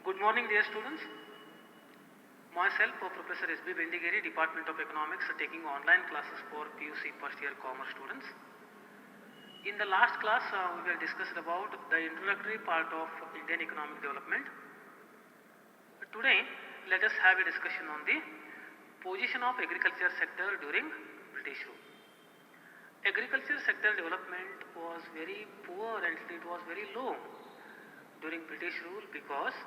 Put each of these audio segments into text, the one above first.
Good morning, dear students. Myself, Professor S.B. Bhendigeri, Department of Economics, taking online classes for PUC first year commerce students. In the last class, we have discussed about the introductory part of Indian economic development. Today, let us have a discussion on the position of agriculture sector during British rule. Agriculture sector development was very poor and it was very low during British rule because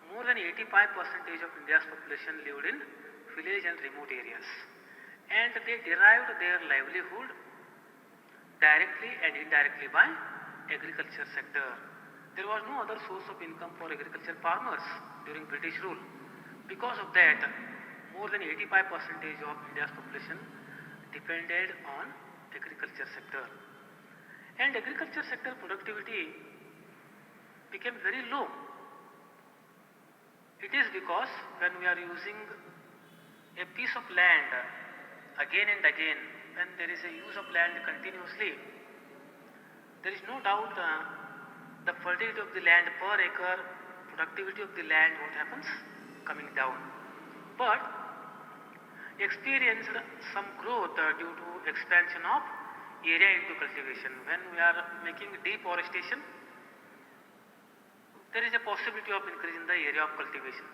more than 85% of India's population lived in village and remote areas, and they derived their livelihood directly and indirectly by agriculture sector. There was no other source of income for agriculture farmers during British rule. Because of that, more than 85% of India's population depended on agriculture sector, and agriculture sector productivity became very low. It is because when we are using a piece of land again and again, when there is a use of land continuously, there is no doubt the fertility of the land per acre, productivity of the land, what happens? Coming down. But experienced some growth due to expansion of area into cultivation. When we are making deforestation, there is a possibility of increasing the area of cultivation.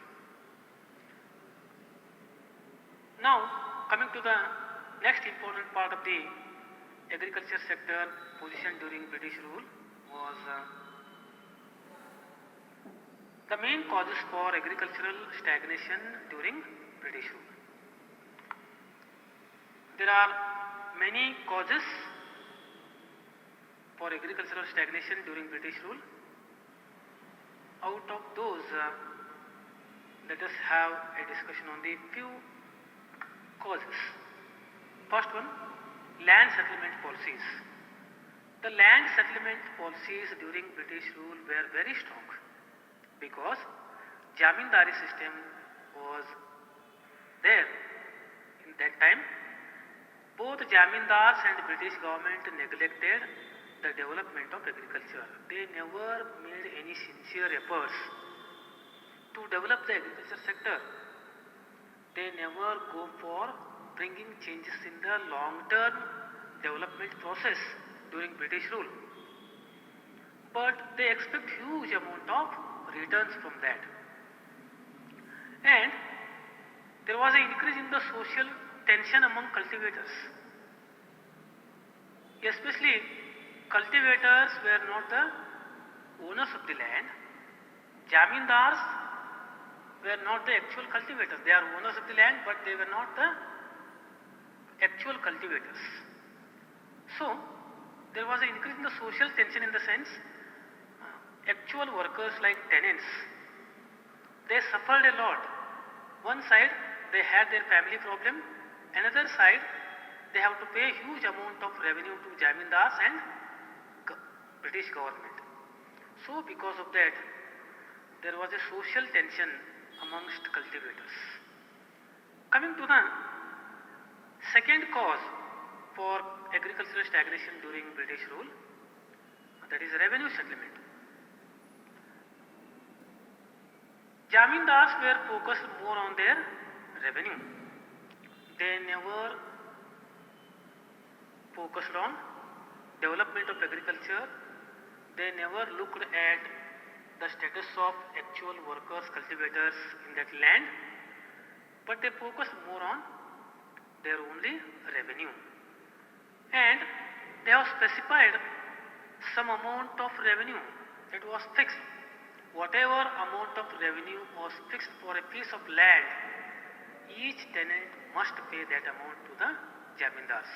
Now, coming to the next important part of the agriculture sector position during British rule was the main causes for agricultural stagnation during British rule. There are many causes for agricultural stagnation during British rule. Out of those, let us have a discussion on the few causes. First one, land settlement policies. The land settlement policies during British rule were very strong because Jamindari system was there in that time. Both Jamindars and British government neglected the development of agriculture. They never made any sincere efforts to develop the agriculture sector. They never go for bringing changes in the long-term development process during British rule. But they expect huge amount of returns from that. And there was an increase in the social tension among cultivators. Especially cultivators were not the owners of the land. Jamindars were not the actual cultivators. They are owners of the land, but they were not the actual cultivators. So, there was an increase in the social tension in the sense actual workers like tenants, they suffered a lot. One side, they had their family problem. Another side, they have to pay a huge amount of revenue to Jamindars and British government. So because of that, there was a social tension amongst cultivators. Coming to the second cause for agricultural stagnation during British rule, that is revenue settlement. Jamindars were focused more on their revenue. They never focused on development of agriculture. They never looked at the status of actual workers, cultivators in that land, but they focused more on their only revenue. And they have specified some amount of revenue that was fixed. Whatever amount of revenue was fixed for a piece of land, each tenant must pay that amount to the Jamindars.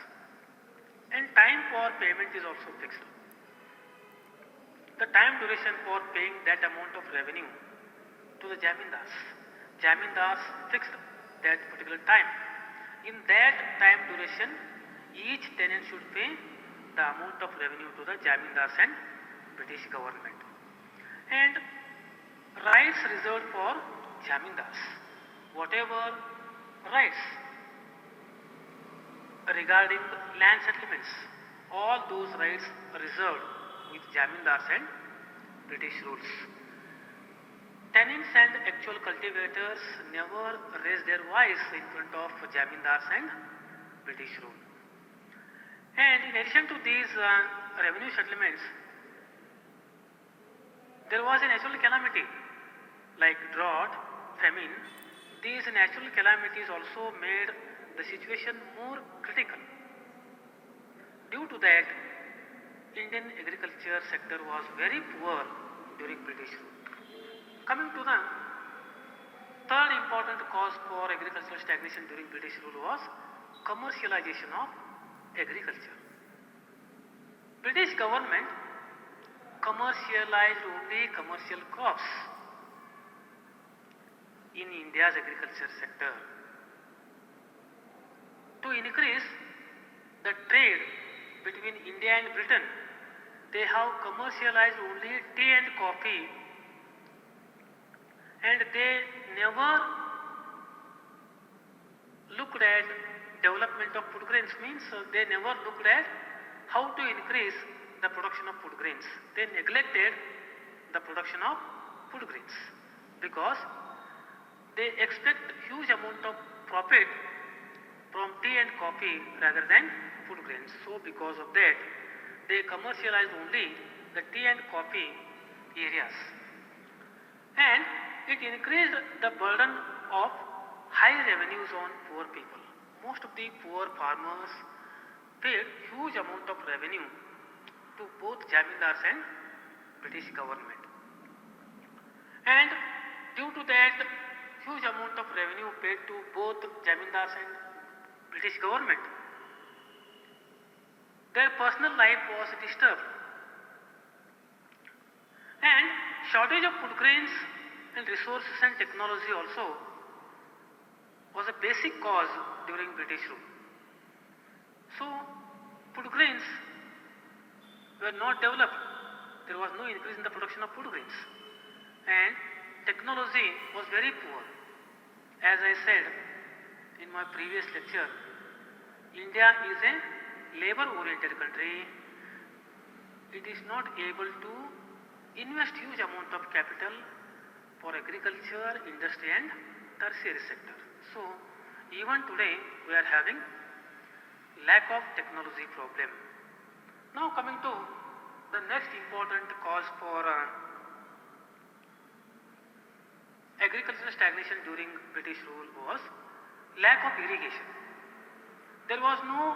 And time for payment is also fixed. The time duration for paying that amount of revenue to the Jamindars. Jamindars fixed that particular time. In that time duration, each tenant should pay the amount of revenue to the Jamindars and British government. And rights reserved for Jamindars. Whatever rights regarding land settlements, all those rights reserved with Jamindars and British rules. Brahmins and actual cultivators never raised their voice in front of Jamindars and British rule. And in addition to these revenue settlements, there was a natural calamity like drought, famine. These natural calamities also made the situation more critical. Due to that, Indian agriculture sector was very poor during British rule. Coming to the third important cause for agricultural stagnation during British rule was commercialization of agriculture. British government commercialized only commercial crops in India's agriculture sector. To increase the trade between India and Britain, they have commercialized only tea and coffee, and they never looked at development of food grains. Means they never looked at how to increase the production of food grains. They neglected the production of food grains because they expect huge amount of profit from tea and coffee rather than food grains. So because of that, they commercialized only the tea and coffee areas, and it increased the burden of high revenues on poor people. Most of the poor farmers paid huge amount of revenue to both Jamindars and British government, and due to that huge amount of revenue paid to both Jamindars and British government, their personal life was disturbed, and shortage of food grains and resources and technology also was a basic cause during British rule. So food grains were not developed, there was no increase in the production of food grains, and technology was very poor. As I said in my previous lecture, India is a labor-oriented country. It is not able to invest huge amount of capital for agriculture, industry and tertiary sector. So even today we are having lack of technology problem. Now coming to the next important cause for agricultural stagnation during British rule was lack of irrigation. There was no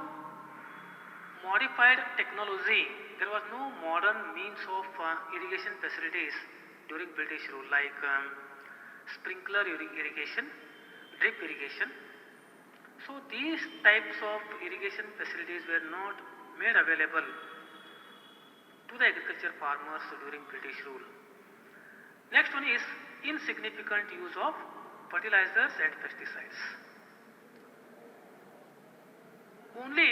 modified technology, there was no modern means of irrigation facilities during British rule like sprinkler irrigation, drip irrigation. So these types of irrigation facilities were not made available to the agriculture farmers during British rule. Next one is insignificant use of fertilizers and pesticides. Only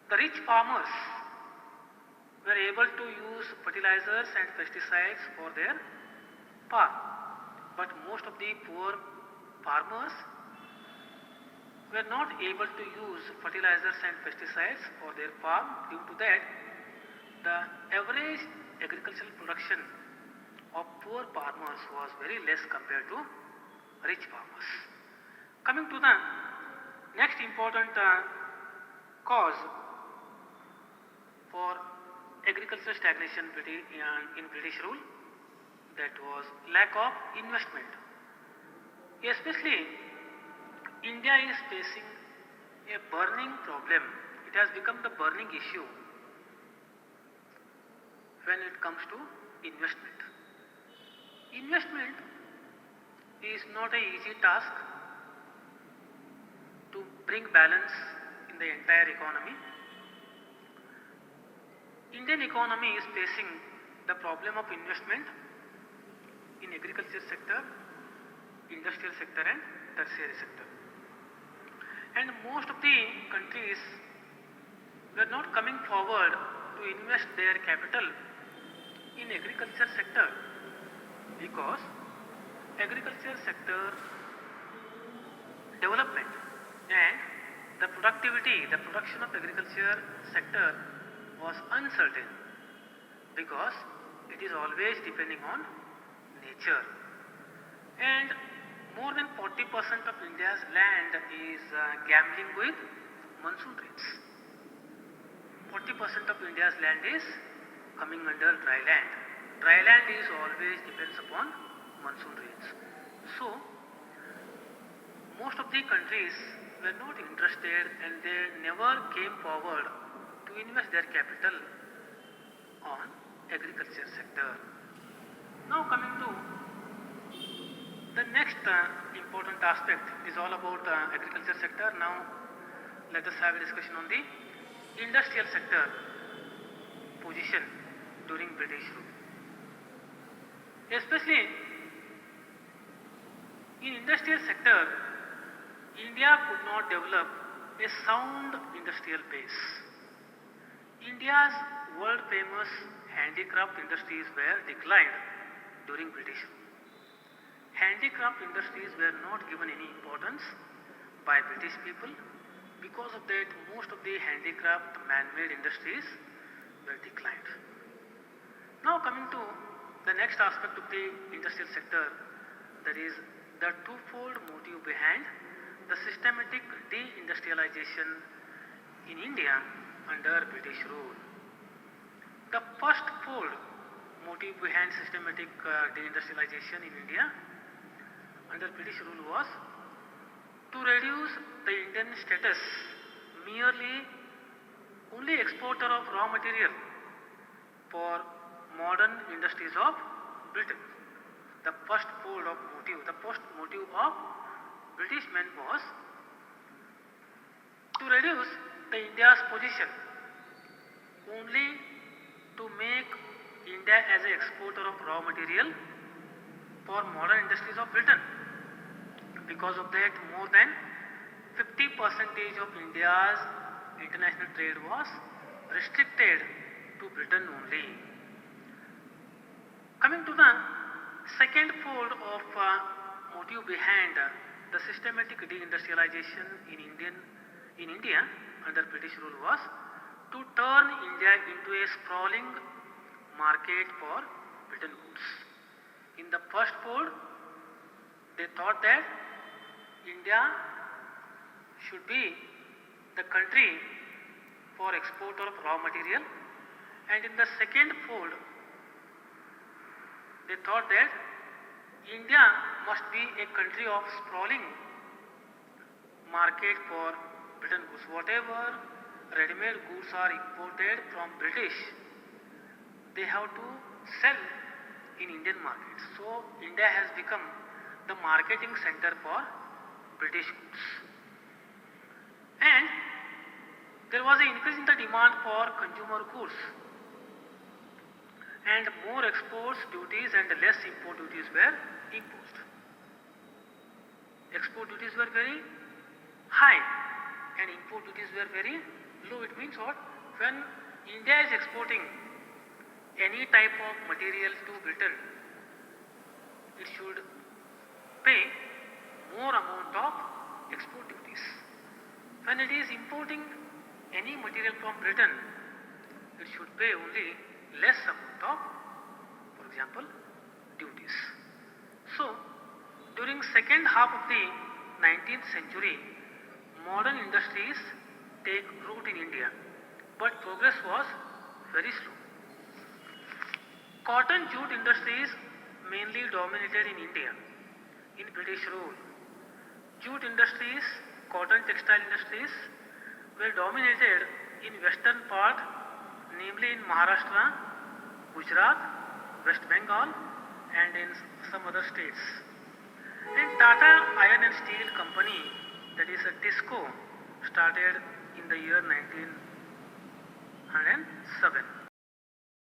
the rich farmers were able to use fertilizers and pesticides for their farm, but most of the poor farmers were not able to use fertilizers and pesticides for their farm. Due to that, the average agricultural production of poor farmers was very less compared to rich farmers. Coming to the next important cause for agricultural stagnation in British rule, that was lack of investment. Especially India is facing a burning problem. It has become the burning issue when it comes to investment. Investment is not an easy task to bring balance in the entire economy. Indian economy is facing the problem of investment in agriculture sector, industrial sector and tertiary sector. And most of the countries were not coming forward to invest their capital in agriculture sector, because agriculture sector development and the productivity, the production of agriculture sector was uncertain, because it is always depending on nature. And more than 40% of India's land is gambling with monsoon rains. 40% of India's land is coming under dry land. Dry land is always depends upon monsoon rains. So, most of the countries were not interested and they never came forward to invest their capital on agriculture sector. Now coming to the next important aspect is all about agriculture sector. Now let us have a discussion on the industrial sector position during British rule. Especially in industrial sector, India could not develop a sound industrial base. India's world famous handicraft industries were declined during British rule. Handicraft industries were not given any importance by British people. Because of that, most of the handicraft man-made industries were declined. Now coming to the next aspect of the industrial sector, that is the twofold motive behind the systematic deindustrialization in India under British rule. The first fold motive behind systematic deindustrialization in India under British rule was to reduce the Indian status merely only exporter of raw material for modern industries of Britain. The first fold of motive, the first motive of British men was to reduce the India's position only to make India as an exporter of raw material for modern industries of Britain. Because of that, more than 50% of India's international trade was restricted to Britain only. Coming to the second fold of motive behind the systematic deindustrialization in India under British rule was to turn India into a sprawling market for Britain goods. In the first fold, they thought that India should be the country for exporter of raw material, and in the second fold, they thought that India must be a country of sprawling market for Britain goods. Whatever ready-made goods are imported from British, they have to sell in Indian market. So India has become the marketing center for British goods. And there was an increase in the demand for consumer goods, and more exports duties and less import duties were imposed. Export duties were very high and import duties were very low. It means what? When India is exporting any type of material to Britain, it should pay more amount of export duties. When it is importing any material from Britain, it should pay only less amount of, for example, duties. So, during second half of the 19th century, modern industries take root in India, but progress was very slow. Cotton jute industries mainly dominated in India in British rule. Jute industries, cotton textile industries were dominated in western part, namely in Maharashtra, Gujarat, West Bengal and in some other states. And Tata Iron and Steel Company, that is a TISCO, started in the year 1907.